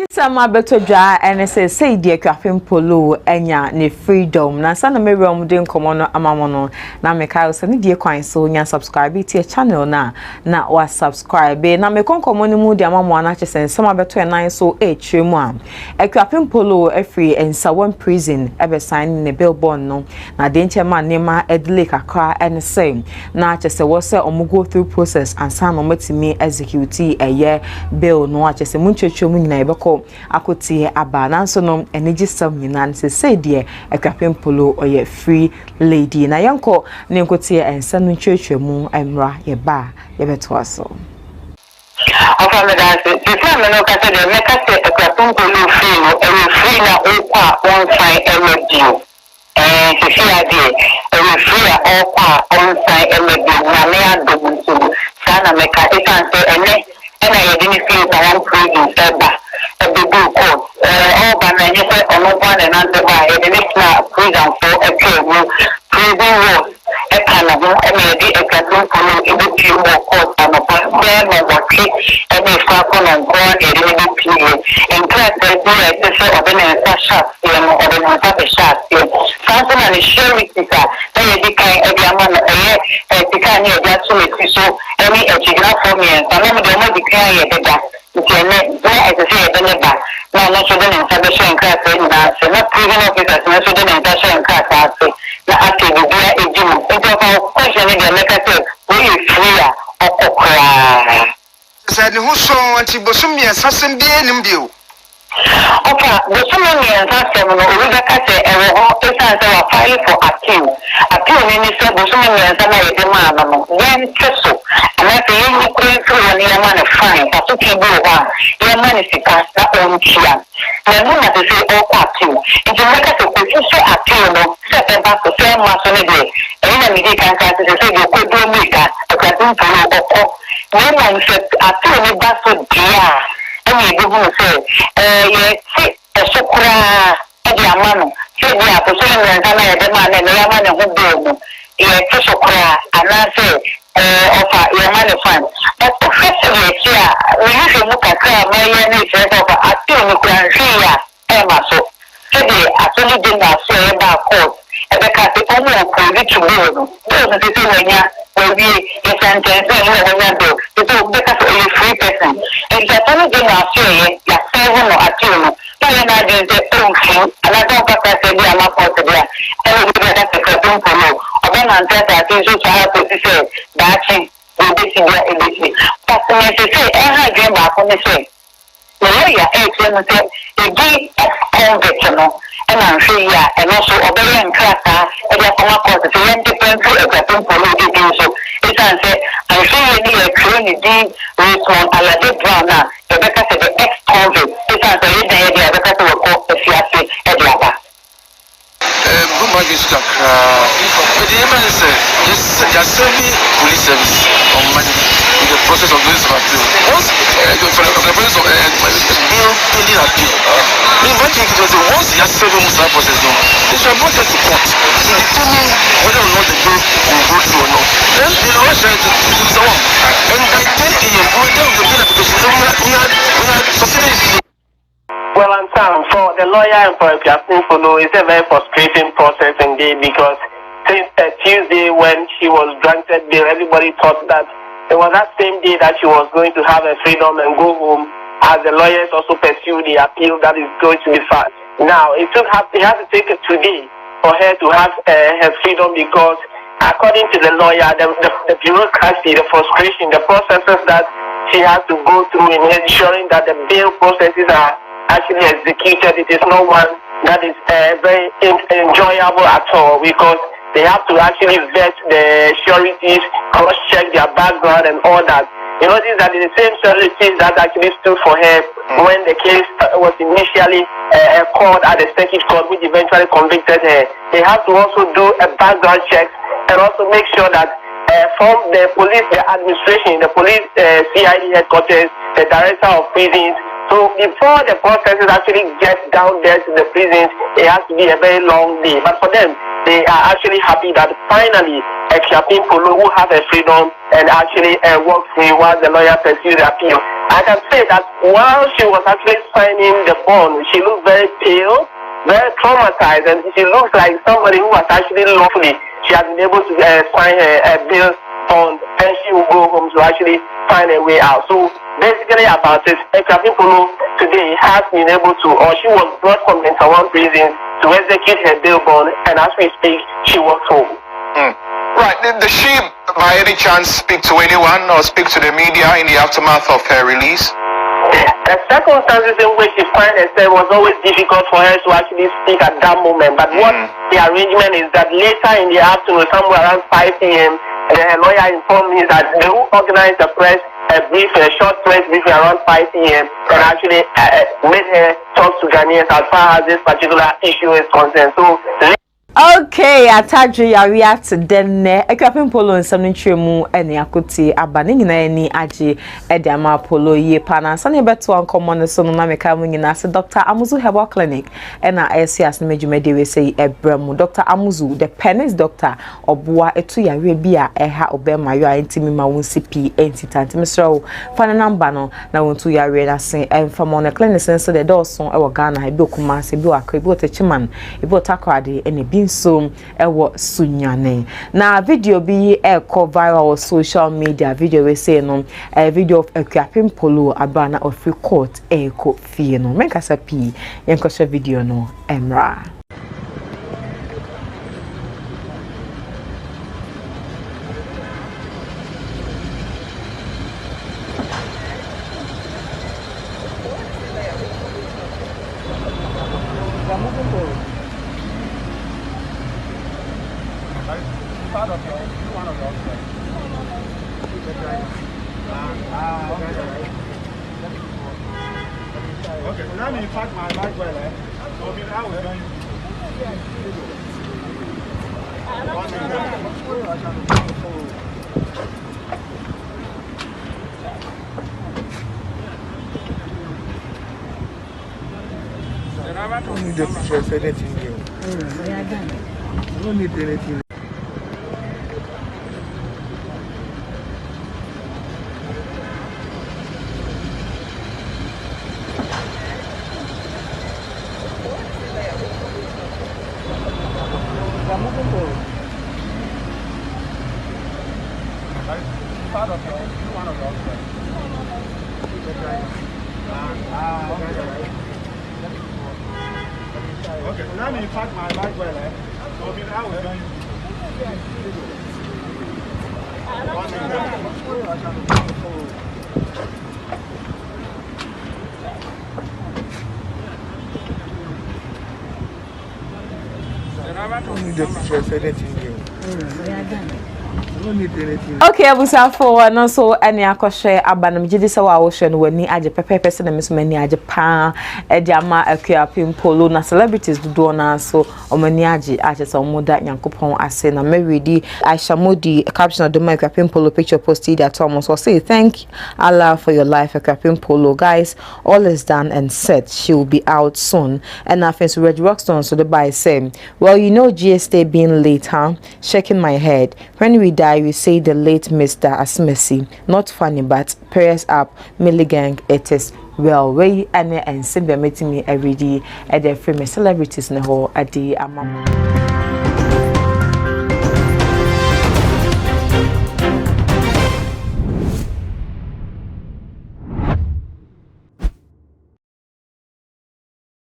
Sama beto dwa NSA say die kwafem polo enya ne freedom na sana me realm de nkomo no amamono na me kai so ne die kwan so nya subscribe tie channel na wa subscribe na me konkomo ne mu de amamo na chese sama beto enan so tremu a kwafem polo free Nsawam prison ebe sign ne billboard no na de nchema nema edle kakra NSA na chese wo se go through process and sana matimi execute eye bill no chese munchechwo mu nyina ebeko akoti aba nanso no energy sam nyina se de akwapem polo oye free lady na yanko ne nkoti ensa no ntwetwemu emra ye ba ye beto aso afa me dance se me no ka se de me ka se akwapem polo free no free na okwa one sign emedio se fi ade free okwa one sign emedio na me adom so sana me ka e kan se ene na ye dini free ba one prison eba court all by many on one and another by the next prison for a prison rules a panel and maybe a cartoon for a few more courts and a plan of what and a falcon and corn a little period and class they do a special of an shot or the shot something and a sheriff they became a diamond a tikani a jackson so any a chicken for me and some of them declare that Jene, where I say a beneba, no, not so then establishing class in that, not prison officers, not so then establishing class, not active, we are a gym. Think of our questioning the letter, we are freer or cry. Said who saw Antibosumia assassin be in view. Okay, the Sumani and Sassam, Rebecca said, and all the times they were filing for appeal. Appeal minister, the Sumani and Samay demand, then Chesso, and that's the only going through when your man is fine, but to keep your man is the cast that own Chia. The moon has to say all appeal. If you make us a position appeal, set back to 10 months on a day, and then we can say you could do me that, a cartoon for no. No one said appeal me back to Dia. And you go say, yes, a socra, a diamano, say, we are pursuing the man and the man who do, yes, a socra, and I say, offer your money fund. But professionally, here, we usually look at my needs of a team grand here, Emma. So, today, I only did not say about court, and because the only one to go, those is when we sentence and do. So, because only 3%. And the only thing I say, yeah, 7 or 2. So, when I do the own thing, and I don't pass the amount of the and we get a cartoon for you. When I'm just at the social to say, that's it, we did. But when you say, I dream back on the say, the lawyer, a gay ex-convict, and I'm sure, yeah, and also obeying class, and I come across the same difference a cartoon for you to do so. It's answer, I'm sure you need a training deed, Richmond, a la big brown now, Rebecca said the ex-convict. It's answer, you know, Rebecca to report the fiancé, Edward. Good magic, but the evidence is police service on Monday in the process of doing some appeal. Once the process of bill pending appeal, imagine it was once you have 7 months process, they should have brought it to court to determine whether or not the bill will go through or not. Then they rush to do so on. And by 10 a.m., we were done with the bill application. We had succeeded. Well, I'm Sam. For the lawyer and for Captain Polo, it's a very frustrating process indeed because since Tuesday when she was granted bail, everybody thought that it was that same day that she was going to have a freedom and go home as the lawyers also pursue the appeal that is going to be filed. Now, it has to take it today for her to have her freedom because according to the lawyer, the bureaucracy, the frustration, the processes that she has to go through in ensuring that the bail processes are actually executed, it is not one that is very enjoyable at all because they have to actually vet the sureties, cross-check their background and all that. You notice that it's the same sureties that actually stood for her when the case was initially called at the circuit court, which eventually convicted her. They have to also do a background check and also make sure that from the police, the administration, the police CID headquarters, the director of prisons, so So before the processes actually get down there to the prisons, it has to be a very long day. But for them, they are actually happy that finally Equiapim Polo will have a freedom and actually work free while the lawyer pursues the appeal. I can say that while she was actually signing the bond, she looked very pale, very traumatized, and she looks like somebody who was actually lawfully. She has been able to sign her bill bond, and she will go home to actually find a way out. So basically about it, Equiapim Polo today has been able to, or she was brought from the Ntawam prison to execute her bail bond, and as we speak, she walks home. Right, does she by any chance speak to anyone or speak to the media in the aftermath of her release? The circumstances in which she found herself was always difficult for her to actually speak at that moment. But what the arrangement is that later in the afternoon, somewhere around 5 p.m., her lawyer informed me that they will organize a short press briefing around 5 p.m. and actually made her talk to Ghanaians as far as this particular issue is concerned. So. Okay, atadwe yaria to denne Equiapim Polo nsam ntwemu ene akoti aba ne nyina ni age ede ama Polo ye pana sane beto ankomo ne so no na meka mu nyina se Dr. Amuzu Herbal Clinic ena asias ne medwumade we sei ebremu Dr. Amuzu the penis doctor oboa etu yaria bia eha obema yo antimi ma wonsi pi entitant misro fa na number no na wontu yaria na se emfamo ne clinic sense the doorson e wo Ghana e bi okuma se bi akra bi otachiman e bi otakrade ene bi so ewo sunyane na video bi eko viral on social media video we say no video of Equiapim Polo abana of court eko fie no menka sa pi yenko share video no emra Okay, so now you pack my bag well, eh? So I was going I don't need the pictures, anything new. I don't need anything. Okay, so now you pack my bag well, eh? So I was going I don't need the pictures, anything new. I don't need anything. Okay, abusa for no so any akoshe abanam gidi se wa wo hwe no wani age pepepe se na mesomani age pa e dia ma Equiapim Polo na celebrities do na so omani age se omoda nyankopon ase na meredi Aisha Modi caption of the Equiapim Polo picture posted at Thomas so say thank Allah for your life Equiapim Polo guys all is done and said she will be out soon and nothing so Red Rockstone so the by say well you know GST being late huh shaking my head when we die we say the late Mr. Asmesi. Not funny, but prayers up, Milligang, it is well. Way and Simba meeting me every day at the famous celebrities in the whole at the